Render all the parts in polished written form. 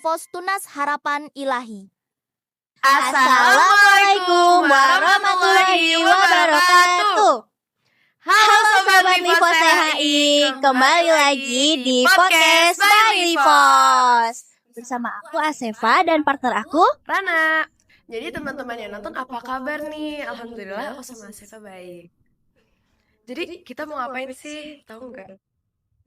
Lifos Tunas Harapan Ilahi. Assalamualaikum warahmatullahi wabarakatuh. Halo Sobat Lifos THI, kembali lagi di podcast by Lifos. Bersama aku Asefa dan partner aku Rana. Jadi teman-teman yang nonton apa kabar nih? Alhamdulillah aku sama Asefa baik. Jadi kita mau ngapain sih? Tahu nggak?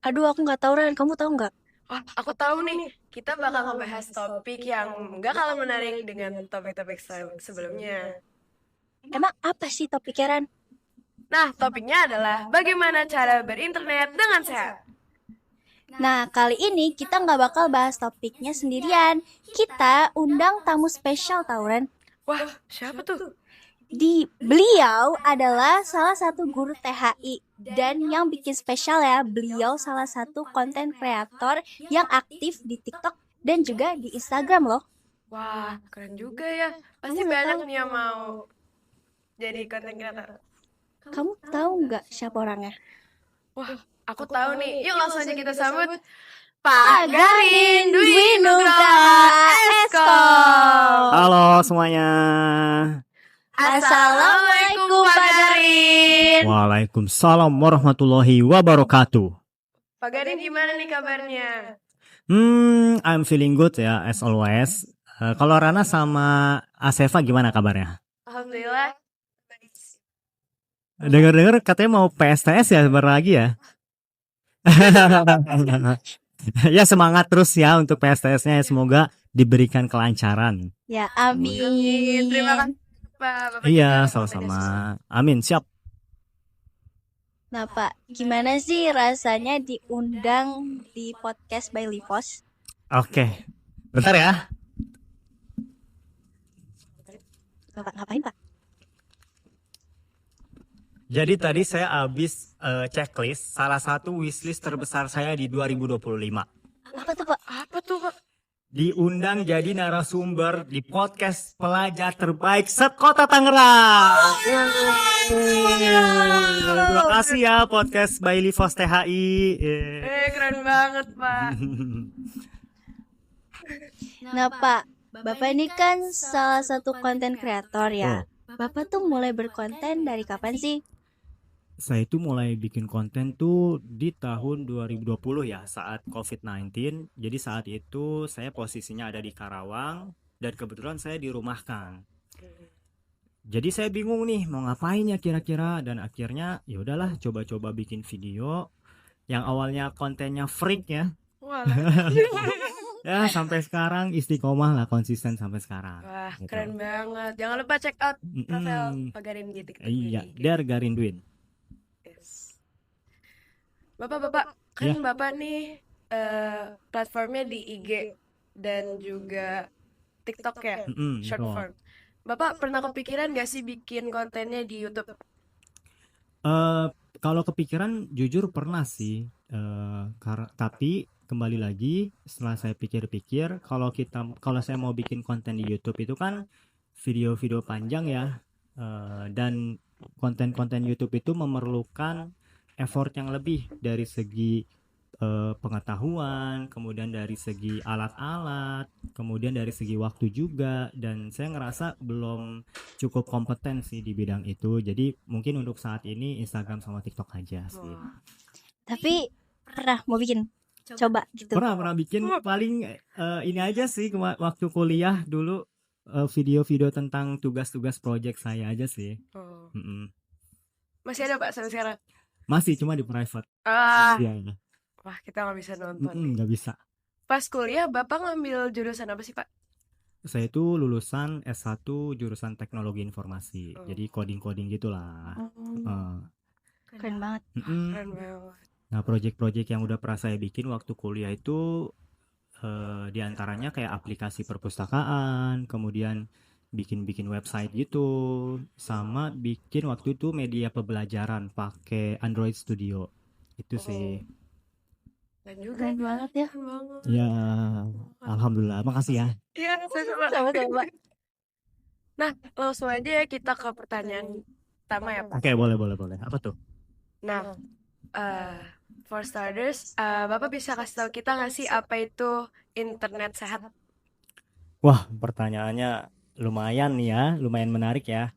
Aduh, aku nggak tahu, Ran. Kamu tahu nggak? Wah, aku tahu nih. Kita bakal ngebahas topik yang nggak kalah menarik dengan topik-topik sebelumnya. Emang apa sih topiknya, Ran? Nah, topiknya adalah bagaimana cara berinternet dengan sehat. Nah, kali ini kita nggak bakal bahas topiknya sendirian. Kita undang tamu spesial, tahu, Ran. Wah, siapa tuh? Beliau adalah salah satu guru THI. Dan yang bikin spesial ya, beliau salah satu konten kreator yang aktif di TikTok dan juga di Instagram loh. Wah, keren juga ya. Pasti Kamu banyak tahu? nih yang mau jadi konten kreator. Kamu tahu nggak siapa orangnya? Wah, aku tahu nih. Yuk langsung aja kita sambut Pak Garin Dwi Nugraha Esko. Halo semuanya. Assalamualaikum Pak Garin. Waalaikumsalam warahmatullahi wabarakatuh. Pak Garin, gimana nih kabarnya? I'm feeling good ya as always. Kalau Rana sama Asefa gimana kabarnya? Alhamdulillah. Dengar-dengar katanya mau PSTS ya sebentar lagi ya. Ya semangat terus ya untuk PSTS-nya, semoga diberikan kelancaran. Ya, amin. Terima kasih Pak. Bapak Iya, juga sama-sama. sukses. Amin, siap. Nah Pak, gimana sih rasanya diundang di podcast by Lifos? Oke. Bentar ya. Bapak ngapain Pak? Jadi tadi saya habis checklist salah satu wishlist terbesar saya di 2025. Apa tuh Pak? Apa tuh, Pak? Diundang jadi narasumber di podcast pelajar terbaik sekota Tangerang. Terima kasih ya podcast by Lifos THI. Keren banget, Pak. Nah Pak, Bapak ini kan salah satu konten kreator ya. Bapak tuh mulai berkonten dari kapan sih? Saya itu mulai bikin konten tuh di tahun 2020 ya, saat COVID-19. Jadi saat itu saya posisinya ada di Karawang dan kebetulan saya dirumahkan. Jadi saya bingung nih mau ngapain ya kira-kira, dan akhirnya ya udahlah coba-coba bikin video yang awalnya kontennya freak ya. Wah, Ya sampai sekarang istiqomah lah, konsisten sampai sekarang. wah, Gitu. keren banget. Jangan lupa check out profil Pak Garin di TikTok. Iya, di IG. Der Garin Dwin. Yes. Bapak, kan Bapak nih platformnya di IG dan juga TikTok ya, short betul. form. Bapak pernah kepikiran gak sih bikin kontennya di YouTube? Kalau kepikiran jujur pernah sih, tapi kembali lagi setelah saya pikir-pikir, kalau saya mau bikin konten di YouTube itu kan video-video panjang ya, dan konten-konten YouTube itu memerlukan effort yang lebih dari segi pengetahuan, kemudian dari segi alat-alat, kemudian dari segi waktu juga, dan saya ngerasa belum cukup kompeten sih di bidang itu. Jadi mungkin untuk saat ini Instagram sama TikTok aja sih. Tapi pernah mau bikin? Coba gitu. Pernah bikin, paling ini aja sih waktu kuliah dulu, video-video tentang tugas-tugas project saya aja sih. Oh. Mm-mm. Masih ada Pak sampai sekarang? Masih cuma di private. Iya. Wah, kita nggak bisa nonton. Nggak bisa. Pas kuliah Bapak ngambil jurusan apa sih Pak? Saya itu lulusan S1 jurusan teknologi informasi. Jadi coding-coding gitulah. Keren banget. Keren banget. Nah, project-project yang udah pernah saya bikin waktu kuliah itu diantaranya kayak aplikasi perpustakaan, kemudian bikin website gitu, sama bikin waktu itu media pembelajaran pakai Android Studio. Itu sih. Keren banget ya. Keren banget. Ya, alhamdulillah. Makasih ya. Iya, sama-sama. Nah, langsung aja ya kita ke pertanyaan pertama ya Pak. Oke, boleh. Apa tuh? Nah, for starters, Bapak bisa kasih tahu kita nggak sih apa itu internet sehat? Wah, pertanyaannya lumayan nih ya, lumayan menarik ya.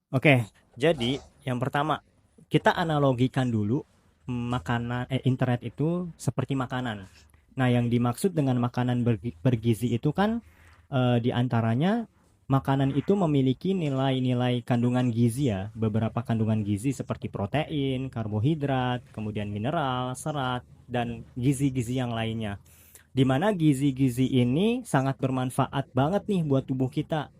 Oke, jadi yang pertama kita analogikan dulu internet itu seperti makanan. Nah, yang dimaksud dengan makanan bergizi itu kan di antaranya makanan itu memiliki nilai-nilai kandungan gizi ya, beberapa kandungan gizi seperti protein, karbohidrat, kemudian mineral, serat, dan gizi-gizi yang lainnya. Di mana gizi-gizi ini sangat bermanfaat banget nih buat tubuh kita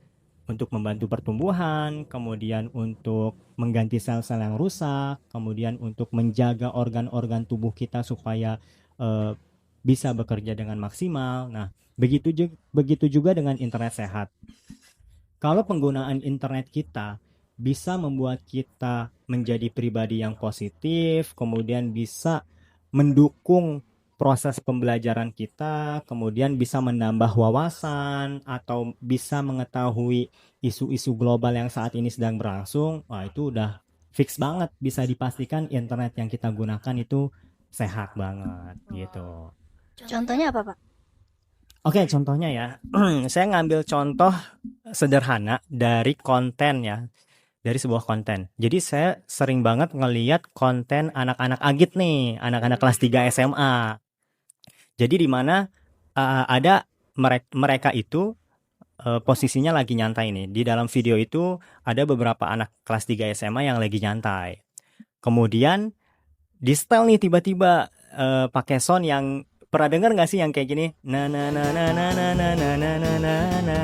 untuk membantu pertumbuhan, kemudian untuk mengganti sel-sel yang rusak, kemudian untuk menjaga organ-organ tubuh kita supaya eh, bisa bekerja dengan maksimal. Nah, begitu juga dengan internet sehat. Kalau penggunaan internet kita bisa membuat kita menjadi pribadi yang positif, kemudian bisa mendukung proses pembelajaran kita, kemudian bisa menambah wawasan atau bisa mengetahui isu-isu global yang saat ini sedang berlangsung, wah itu udah fix banget, bisa dipastikan internet yang kita gunakan itu sehat banget gitu. Contohnya apa, Pak? Oke, contohnya ya, saya ngambil contoh sederhana dari konten ya, dari sebuah konten. Jadi saya sering banget ngeliat konten anak-anak agit nih, anak-anak kelas 3 SMA. Jadi di mana ada mereka itu posisinya lagi nyantai nih. Di dalam video itu ada beberapa anak kelas 3 SMA yang lagi nyantai. Kemudian di setel nih tiba-tiba pakai sound yang pernah dengar nggak sih yang kayak gini? Na na na na na na na na na na na na.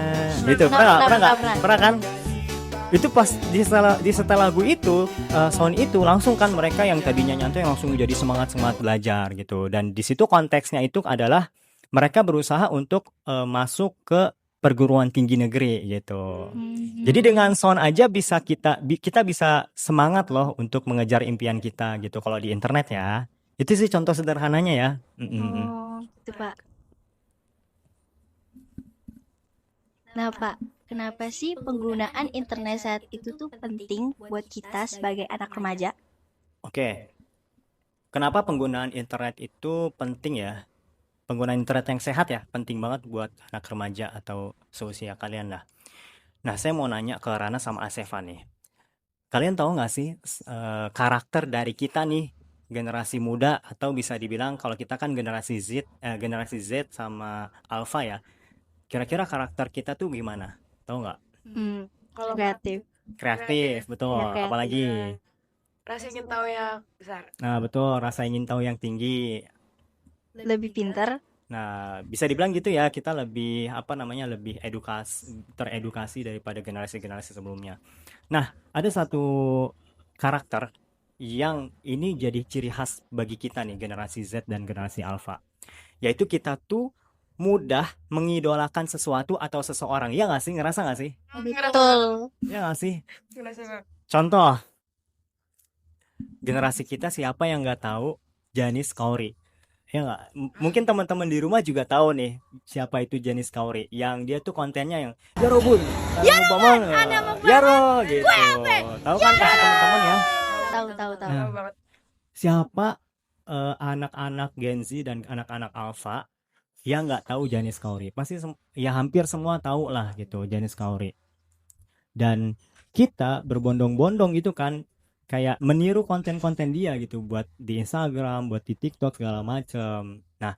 Itu pernah kan? Itu pas di setel lagu itu sound itu langsung kan mereka yang tadinya nyantai langsung jadi semangat belajar gitu. Dan di situ konteksnya itu adalah mereka berusaha untuk masuk ke perguruan tinggi negeri gitu. Jadi dengan sound aja bisa kita bisa semangat loh untuk mengejar impian kita gitu kalau di internet ya. Itu sih contoh sederhananya ya. Oh, gitu, Pak. Nah, Pak, kenapa sih penggunaan internet saat itu tuh penting buat kita sebagai anak remaja? Oke. Kenapa penggunaan internet itu penting ya? Penggunaan internet yang sehat ya, penting banget buat anak remaja atau seusia kalian lah. Nah, saya mau nanya ke Rana sama Asefa nih. Kalian tahu nggak sih karakter dari kita nih, generasi muda atau bisa dibilang kalau kita kan generasi Z sama Alpha ya. Kira-kira karakter kita tuh gimana? Tahu nggak? Kalau Kreatif. Kreatif, betul. Ya, kreatif. Apalagi? rasa ingin tahu yang besar. Nah, betul. Rasa ingin tahu yang tinggi. Lebih pintar. Nah, bisa dibilang gitu ya, kita lebih lebih teredukasi daripada generasi-generasi sebelumnya. Nah, ada satu karakter yang ini jadi ciri khas bagi kita nih, generasi Z dan generasi Alpha. Yaitu kita tuh mudah mengidolakan sesuatu atau seseorang. Iya nggak sih? Ngerasa nggak sih? Betul. Iya nggak sih? Ngerasa Contoh, generasi kita siapa yang nggak tahu Janis Kauri? Ya nggak? Mungkin teman-teman di rumah juga tahu nih siapa itu Janis Kauri. Yang dia tuh kontennya yang Yaro bun, Yaro gitu. Tahu kan pasti teman-teman ya? Tahu. Nah, banget. siapa anak-anak Gen Z dan anak-anak Alpha yang nggak tahu Janis Kauri? Pasti ya hampir semua tahu lah gitu Janis Kauri. Dan kita berbondong-bondong itu kan kayak meniru konten-konten dia gitu buat di Instagram, buat di TikTok segala macem. Nah,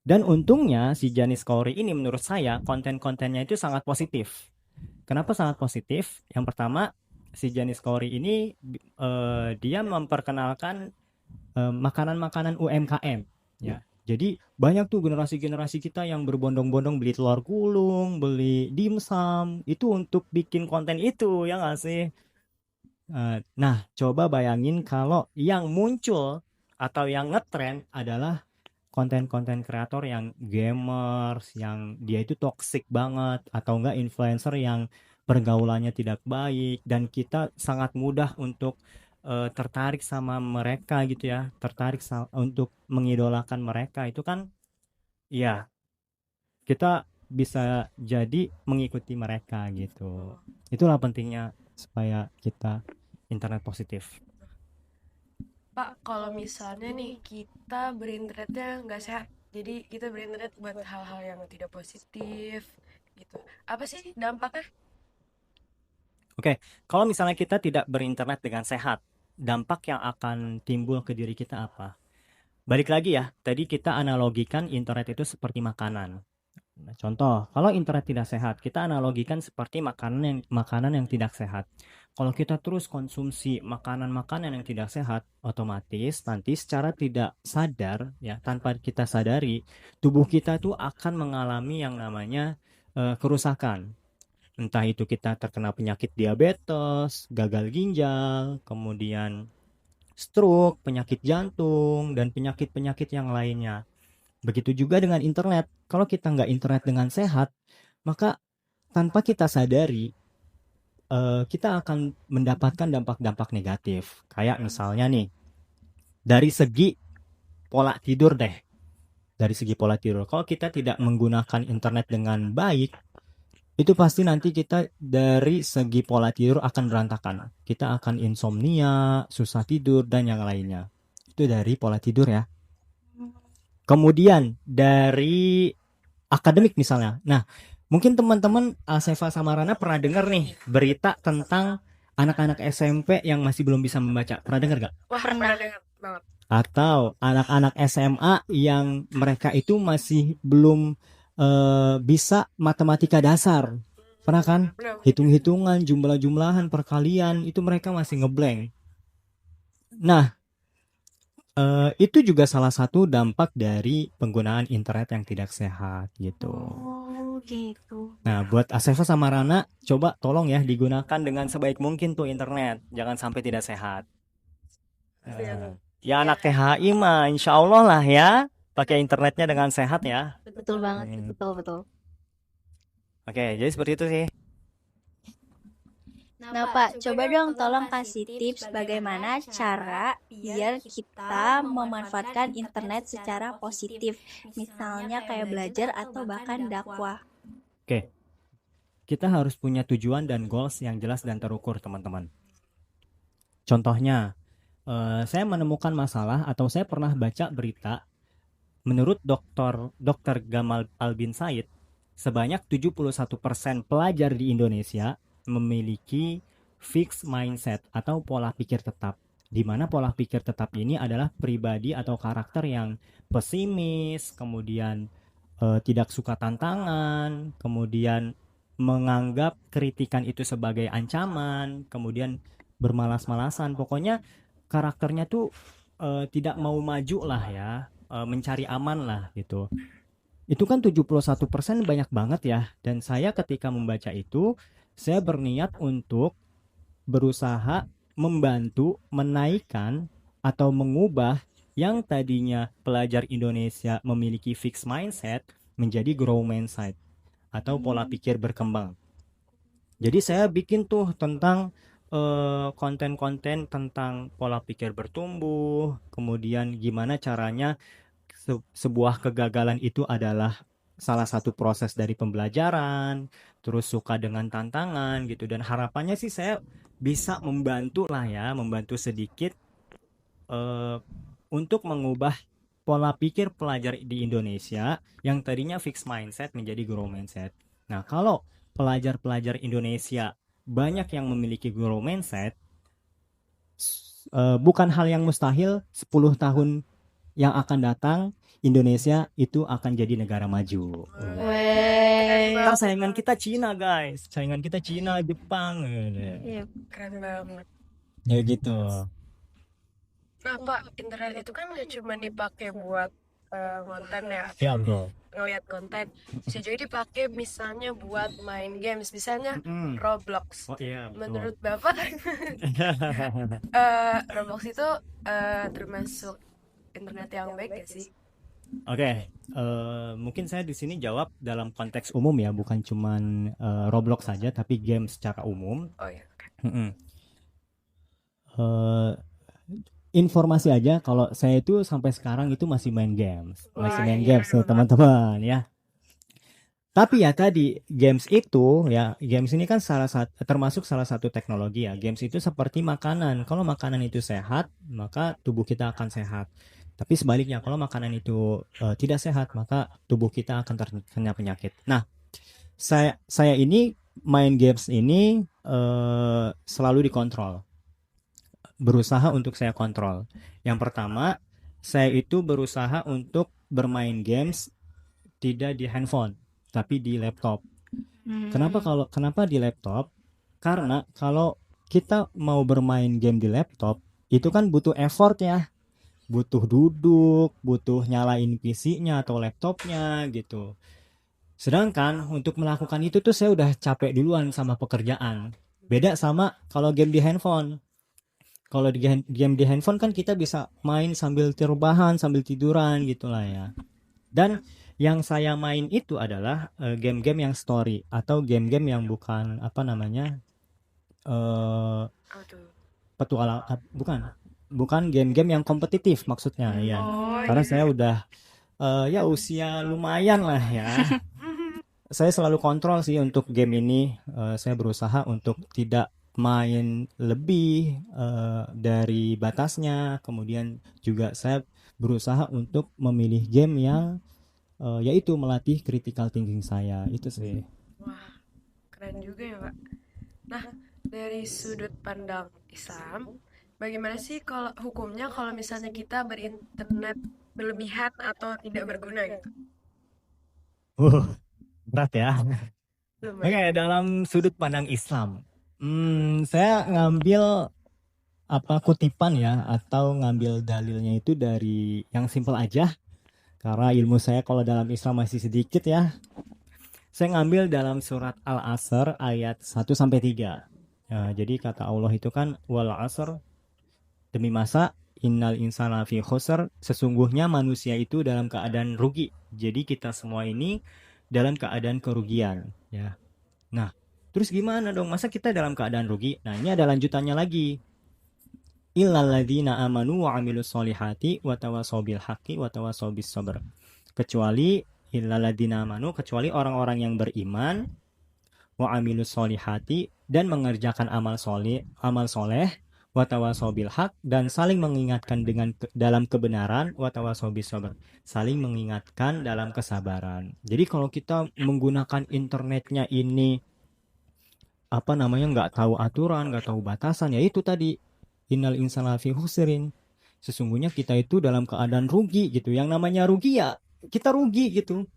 dan untungnya si Janis Kauri ini menurut saya konten-kontennya itu sangat positif. Kenapa sangat positif? Yang pertama, si Janis Kauri ini dia memperkenalkan makanan-makanan UMKM ya. Jadi banyak tuh generasi-generasi kita yang berbondong-bondong beli telur gulung, beli dimsum, itu untuk bikin konten itu, ya nggak sih? Nah, coba bayangin kalau yang muncul atau yang ngetrend adalah konten-konten kreator yang gamers, yang dia itu toxic banget, atau enggak influencer yang pergaulannya tidak baik, dan kita sangat mudah untuk tertarik sama mereka gitu ya, untuk mengidolakan mereka itu kan, ya kita bisa jadi mengikuti mereka gitu. Itulah pentingnya supaya kita internet positif. Pak, kalau misalnya nih kita berinternetnya nggak sehat, jadi kita berinternet buat hal-hal yang tidak positif, gitu. Apa sih dampaknya? Oke, kalau misalnya kita tidak berinternet dengan sehat, dampak yang akan timbul ke diri kita apa? Balik lagi ya, tadi kita analogikan internet itu seperti makanan. Nah, contoh, kalau internet tidak sehat, kita analogikan seperti makanan yang tidak sehat. Kalau kita terus konsumsi makanan-makanan yang tidak sehat, otomatis nanti secara tidak sadar ya, tanpa kita sadari, tubuh kita tuh akan mengalami yang namanya kerusakan. Entah itu kita terkena penyakit diabetes, gagal ginjal, kemudian stroke, penyakit jantung, dan penyakit-penyakit yang lainnya. Begitu juga dengan internet. Kalau kita nggak internet dengan sehat, maka tanpa kita sadari, kita akan mendapatkan dampak-dampak negatif. Kayak misalnya nih, dari segi pola tidur deh. Dari segi pola tidur, kalau kita tidak menggunakan internet dengan baik, itu pasti nanti kita dari segi pola tidur akan berantakan. Kita akan insomnia, susah tidur, dan yang lainnya. Itu dari pola tidur ya. Kemudian dari akademik misalnya. Nah, mungkin teman-teman Sefa sama Rana pernah dengar nih berita tentang anak-anak SMP yang masih belum bisa membaca. Pernah dengar gak? Wah, pernah dengar banget. Atau anak-anak SMA yang mereka itu masih belum bisa matematika dasar. Pernah kan? Benar. Hitung-hitungan, jumlah-jumlahan, perkalian, itu mereka masih ngeblank. Nah, itu juga salah satu dampak dari penggunaan internet yang tidak sehat gitu. Oh, gitu. Nah, buat Asefa sama Rana, coba tolong ya digunakan dengan sebaik mungkin tuh internet. Jangan sampai tidak sehat. Ya anak THI mah insya Allah lah ya. Pakai internetnya dengan sehat ya. Betul banget, betul. Oke, jadi seperti itu sih. Nah, Pak, coba dong tolong kasih tips bagaimana cara biar kita memanfaatkan internet secara positif. Misalnya kayak belajar atau bahkan dakwah. Oke. Kita harus punya tujuan dan goals yang jelas dan terukur, teman-teman. Contohnya, saya menemukan masalah atau saya pernah baca berita, menurut Dr. Gamal Albin Said, sebanyak 71% pelajar di Indonesia memiliki fixed mindset atau pola pikir tetap. Di mana pola pikir tetap ini adalah pribadi atau karakter yang pesimis, kemudian tidak suka tantangan, kemudian menganggap kritikan itu sebagai ancaman, kemudian bermalas-malasan. Pokoknya karakternya tuh tidak mau maju lah ya, mencari aman lah gitu. Itu kan 71% banyak banget ya. Dan saya ketika membaca itu, saya berniat untuk berusaha membantu menaikkan atau mengubah yang tadinya pelajar Indonesia memiliki fixed mindset menjadi grow mindset atau pola pikir berkembang. Jadi saya bikin tuh tentang konten-konten tentang pola pikir bertumbuh, kemudian gimana caranya sebuah kegagalan itu adalah salah satu proses dari pembelajaran, terus suka dengan tantangan gitu, dan harapannya sih saya bisa membantu lah ya, membantu sedikit untuk mengubah pola pikir pelajar di Indonesia yang tadinya fixed mindset menjadi grow mindset. Nah, kalau pelajar-pelajar Indonesia banyak yang memiliki grow mindset, bukan hal yang mustahil 10 tahun yang akan datang Indonesia itu akan jadi negara maju. Ntar saingan kita Cina guys, saingan kita Cina, Jepang. Keren banget. Ya gitu. Nah, Pak, internet itu kan gak cuma dipakai buat konten ya. Ya bro. Ngeliat konten, bisa juga dipakai misalnya buat main games, misalnya Roblox. Oh iya, betul. Menurut Bapak, Roblox itu termasuk internet yang baik gak sih? Oke, mungkin saya di sini jawab dalam konteks umum ya, bukan cuman Roblox saja, tapi game secara umum. Oh iya. Informasi aja, kalau saya itu sampai sekarang itu masih main games, nih teman-teman ya. Tapi ya tadi games itu ya, games ini kan termasuk salah satu teknologi ya. Games itu seperti makanan. Kalau makanan itu sehat, maka tubuh kita akan sehat. Tapi sebaliknya, kalau makanan itu tidak sehat, maka tubuh kita akan terkena penyakit. Nah, Saya ini main games ini selalu dikontrol, berusaha untuk saya kontrol. Yang pertama, saya itu berusaha untuk bermain games tidak di handphone, tapi di laptop. Kenapa di laptop? Karena kalau kita mau bermain game di laptop, itu kan butuh effort ya, butuh duduk, butuh nyalain PC-nya atau laptopnya gitu. Sedangkan untuk melakukan itu tuh saya udah capek duluan sama pekerjaan. Beda sama kalau game di handphone. Kalau di game di handphone kan kita bisa main sambil rebahan, sambil tiduran gitulah ya. Dan yang saya main itu adalah game-game yang story atau game-game yang bukan apa namanya Apa tuh? petualang, bukan game-game yang kompetitif maksudnya ya. Oh Karena iya. saya udah ya usia lumayan lah ya. Saya selalu kontrol sih untuk game ini. Saya berusaha untuk tidak main lebih dari batasnya. Kemudian juga saya berusaha untuk memilih game yang yaitu melatih critical thinking saya. Itu sih. Wah, keren juga ya, Pak. Nah, dari sudut pandang Islam, bagaimana sih kalau hukumnya kalau misalnya kita berinternet berlebihan atau tidak berguna gitu? Berat ya. Oke, Lumayan. dalam sudut pandang Islam, saya ngambil kutipan ya atau ngambil dalilnya itu dari yang simpel aja. Karena ilmu saya kalau dalam Islam masih sedikit ya. Saya ngambil dalam surat Al-Asr ayat 1-3. Ya, jadi kata Allah itu kan wal asr, demi masa, innal insana fi khusr, sesungguhnya manusia itu dalam keadaan rugi. Jadi kita semua ini dalam keadaan kerugian ya. Nah, terus gimana dong? Masa kita dalam keadaan rugi? Nah, ini ada lanjutannya lagi. Illalladzina amanu wa amilus solihati wa tawasaw bil haqqi wa tawasaw bis sabr. Kecuali illalladzina amanu, kecuali orang-orang yang beriman, wa amilus solihati, dan mengerjakan amal soleh, wa tawasaw bil haq, dan saling mengingatkan dalam kebenaran, wa tawasaw bis sabr, saling mengingatkan dalam kesabaran. Jadi kalau kita menggunakan internetnya ini nggak tahu aturan, nggak tahu batasan, ya itu tadi innal insana fi khusrin, sesungguhnya kita itu dalam keadaan rugi gitu. Yang namanya rugi ya kita rugi gitu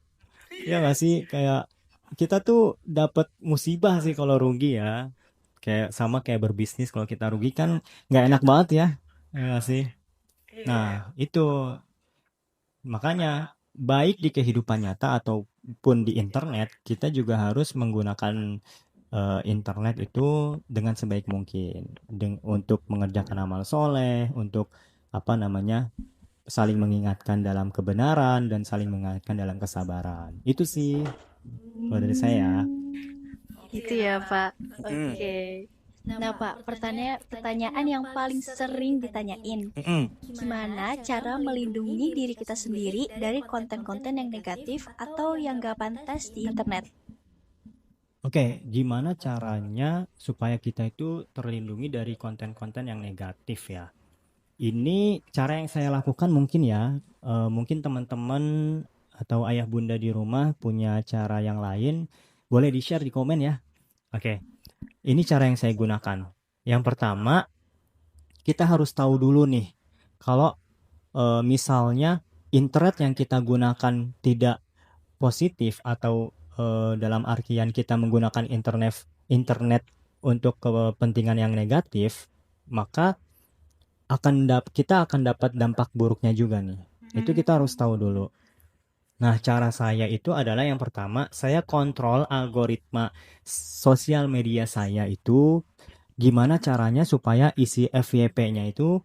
ya nggak sih, kayak kita tuh dapat musibah sih kalau rugi ya, kayak sama kayak berbisnis, kalau kita rugi kan nggak enak banget ya nggak sih. Iya. Nah itu makanya baik di kehidupan nyata ataupun di internet, kita juga harus menggunakan internet itu dengan sebaik mungkin untuk mengerjakan amal soleh, untuk saling mengingatkan dalam kebenaran dan saling mengingatkan dalam kesabaran. Itu sih kalau dari saya. Gitu ya, Pak. Oke. Nah, Pak, pertanyaan yang paling sering ditanyain, gimana cara melindungi diri kita sendiri dari konten-konten yang negatif atau yang gak pantas di internet? Oke, gimana caranya supaya kita itu terlindungi dari konten-konten yang negatif ya? Ini cara yang saya lakukan mungkin ya, mungkin teman-teman atau ayah bunda di rumah punya cara yang lain, boleh di-share di komen ya. Oke, ini cara yang saya gunakan. Yang pertama, kita harus tahu dulu nih, kalau misalnya internet yang kita gunakan tidak positif atau dalam artian kita menggunakan internet untuk kepentingan yang negatif, maka kita akan dapat dampak buruknya juga nih. Itu kita harus tahu dulu. Nah, cara saya itu adalah yang pertama, saya kontrol algoritma sosial media saya itu gimana caranya supaya isi FYP-nya itu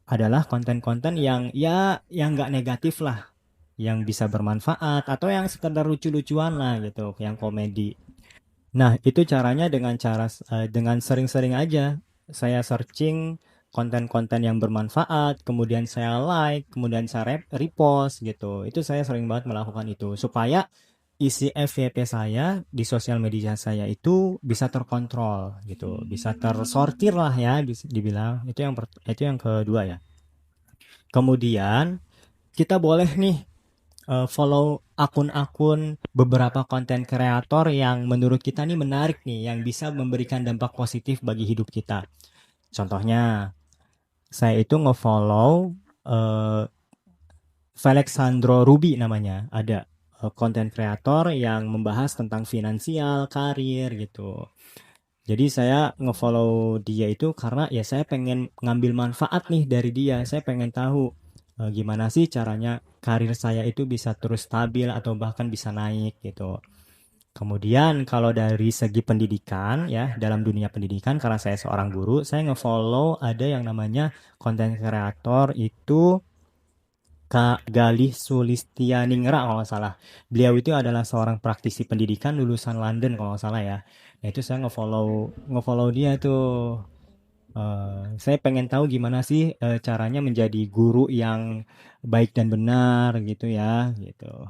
adalah konten-konten yang nggak negatif lah, yang bisa bermanfaat atau yang sekedar lucu-lucuan lah gitu, yang komedi. Nah, itu caranya dengan sering-sering aja saya searching konten-konten yang bermanfaat, kemudian saya like, kemudian saya repost gitu. Itu saya sering banget melakukan itu supaya isi FYP saya di sosial media saya itu bisa terkontrol gitu, bisa tersortir lah ya dibilang. Itu yang kedua ya. Kemudian kita boleh nih follow akun-akun beberapa konten kreator yang menurut kita nih menarik nih, yang bisa memberikan dampak positif bagi hidup kita. Contohnya, saya itu nge-follow eh, Felixandro Ruby namanya. Ada konten kreator yang membahas tentang finansial, karir gitu. Jadi saya nge-follow dia itu karena ya saya pengen ngambil manfaat nih dari dia. Saya pengen tahu gimana sih caranya karir saya itu bisa terus stabil atau bahkan bisa naik gitu. Kemudian kalau dari segi pendidikan ya, dalam dunia pendidikan karena saya seorang guru, saya nge-follow ada yang namanya konten kreator itu Kak Galih Sulistianingra kalau nggak salah. Beliau itu adalah seorang praktisi pendidikan lulusan London kalau nggak salah ya. Nah itu saya nge-follow dia tuh. Saya pengen tahu gimana sih caranya menjadi guru yang baik dan benar gitu ya, gitu.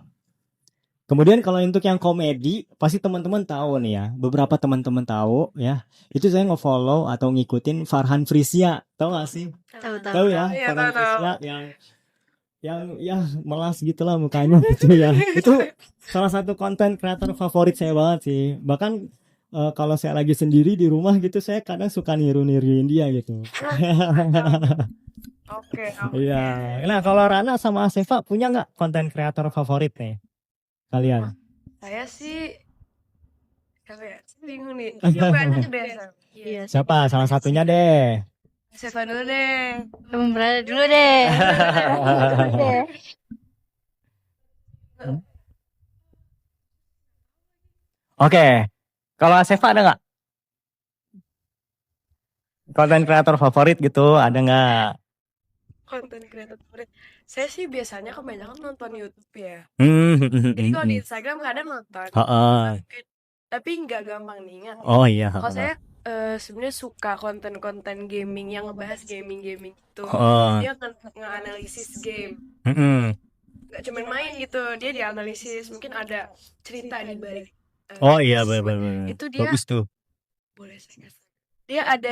Kemudian kalau untuk yang komedi, pasti teman-teman tahu nih ya. Beberapa teman-teman tahu ya. Itu saya nge-follow atau ngikutin Farhan Frisia. Tahu nggak sih? Tahu Tahu ya, Iya, Farhan tahu. Frisia yang ya melas gitulah mukanya gitu ya. Itu salah satu konten kreator favorit saya banget sih. Bahkan kalau saya lagi sendiri di rumah gitu, saya kadang suka niru-niruin dia gitu. Oke. Iya. Nah, kalau Rana sama Asefa punya nggak konten kreator favorit nih kalian? Saya sih apa ya? Saya bingung nih. Yang banyak deh. Sam. Iya. Siapa? Salah satunya deh. Seva dulu deh. Temen berada dulu deh. Oke. Kalau Asefa ada nggak konten kreator favorit gitu? Ada nggak? Konten kreator favorit. Saya sih biasanya kebanyakan nonton YouTube ya. Hmm. Jadi kalau di Instagram kadang nonton. Heeh. Tapi nggak gampang diingat. Oh iya. Kalau saya sebenarnya suka konten-konten gaming yang ngebahas gaming-gaming itu. Oh. Dia nge-analisis game. Mm-mm. Gak cuma main gitu, dia dianalisis. Mungkin ada cerita di balik. Oh iya benar. Itu dia Bagus tuh. boleh saya kasih. Dia ada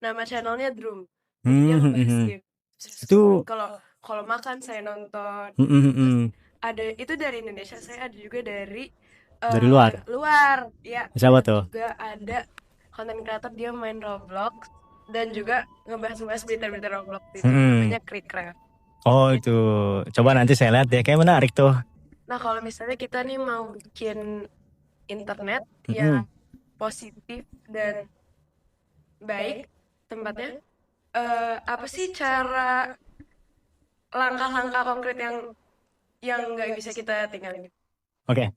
nama channelnya Drum. Dia ngebahas game. Itu Kalau makan saya nonton. Ada itu dari Indonesia, saya ada juga dari luar. Ya. Siapa tuh? Juga ada konten kreator dia main Roblox dan juga ngebahas berita-berita Roblox itu. Namanya Creedcraft. Oh itu, coba nanti saya lihat deh, kayak menarik tuh. Nah kalau misalnya kita nih mau bikin internet yang positif dan baik tempatnya, apa sih cara langkah-langkah konkret yang nggak bisa kita tinggalin? Oke.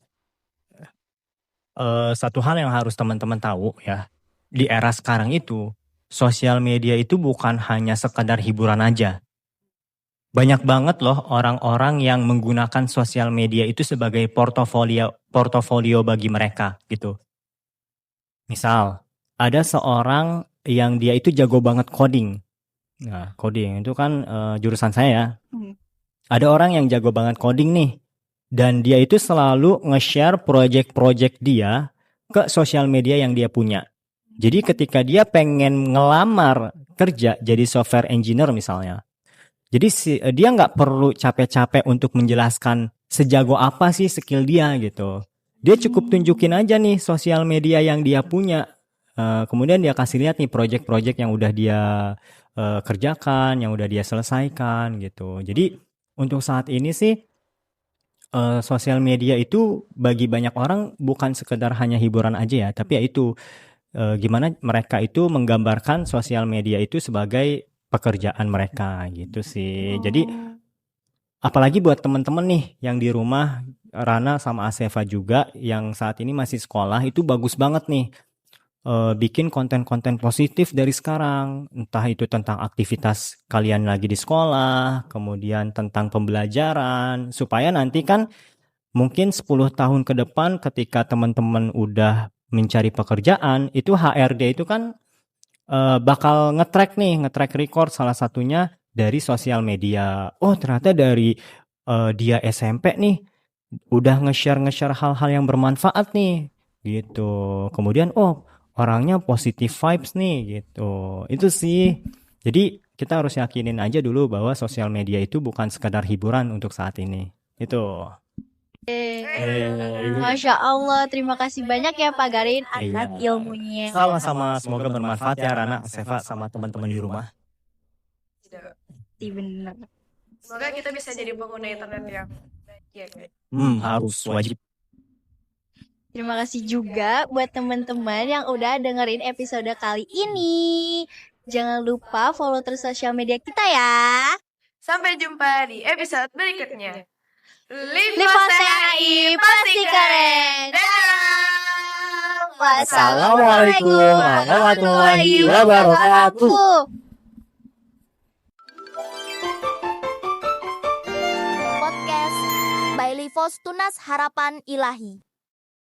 Satu hal yang harus teman-teman tahu ya, di era sekarang itu sosial media itu bukan hanya sekadar hiburan aja. Banyak banget loh orang-orang yang menggunakan sosial media itu sebagai portofolio bagi mereka gitu. Misal, ada seorang yang dia itu jago banget coding. Nah, coding itu kan jurusan saya ya. Ada orang yang jago banget coding nih. Dan dia itu selalu nge-share project-project dia ke sosial media yang dia punya. Jadi ketika dia pengen ngelamar kerja jadi software engineer misalnya. Jadi dia nggak perlu capek-capek untuk menjelaskan sejago apa sih skill dia gitu. Dia cukup tunjukin aja nih sosial media yang dia punya. Kemudian dia kasih lihat nih project-project yang udah dia kerjakan, yang udah dia selesaikan gitu. Jadi untuk saat ini sih sosial media itu bagi banyak orang bukan sekedar hanya hiburan aja ya, tapi ya itu gimana mereka itu menggambarkan sosial media itu sebagai pekerjaan mereka gitu sih. Jadi apalagi buat teman-teman nih yang di rumah, Rana sama Asefa juga yang saat ini masih sekolah, itu bagus banget nih bikin konten-konten positif dari sekarang. Entah itu tentang aktivitas kalian lagi di sekolah, kemudian tentang pembelajaran, supaya nanti kan mungkin 10 tahun ke depan ketika teman-teman udah mencari pekerjaan, itu HRD itu kan bakal nge-track record salah satunya dari sosial media. Oh ternyata dari dia SMP nih udah nge-share hal-hal yang bermanfaat nih gitu. Kemudian orangnya positive vibes nih gitu. Itu sih. Jadi kita harus yakinin aja dulu bahwa sosial media itu bukan sekadar hiburan untuk saat ini. Itu. Masya Allah, terima kasih banyak ya Pak Garin atas Iya. ilmunya. Sama-sama, semoga bermanfaat ya Rana, Seva sama teman-teman di rumah. Iya, bener. Semoga kita bisa jadi pengguna internet yang baik ya, guys. Harus wajib. Terima kasih juga buat teman-teman yang udah dengerin episode kali ini. Jangan lupa follow terus sosial media kita ya. Sampai jumpa di episode berikutnya. Livos THI pasti keren. Dadah. Wassalamualaikum warahmatullahi wabarakatuh. Podcast by Livos Tunas Harapan Ilahi.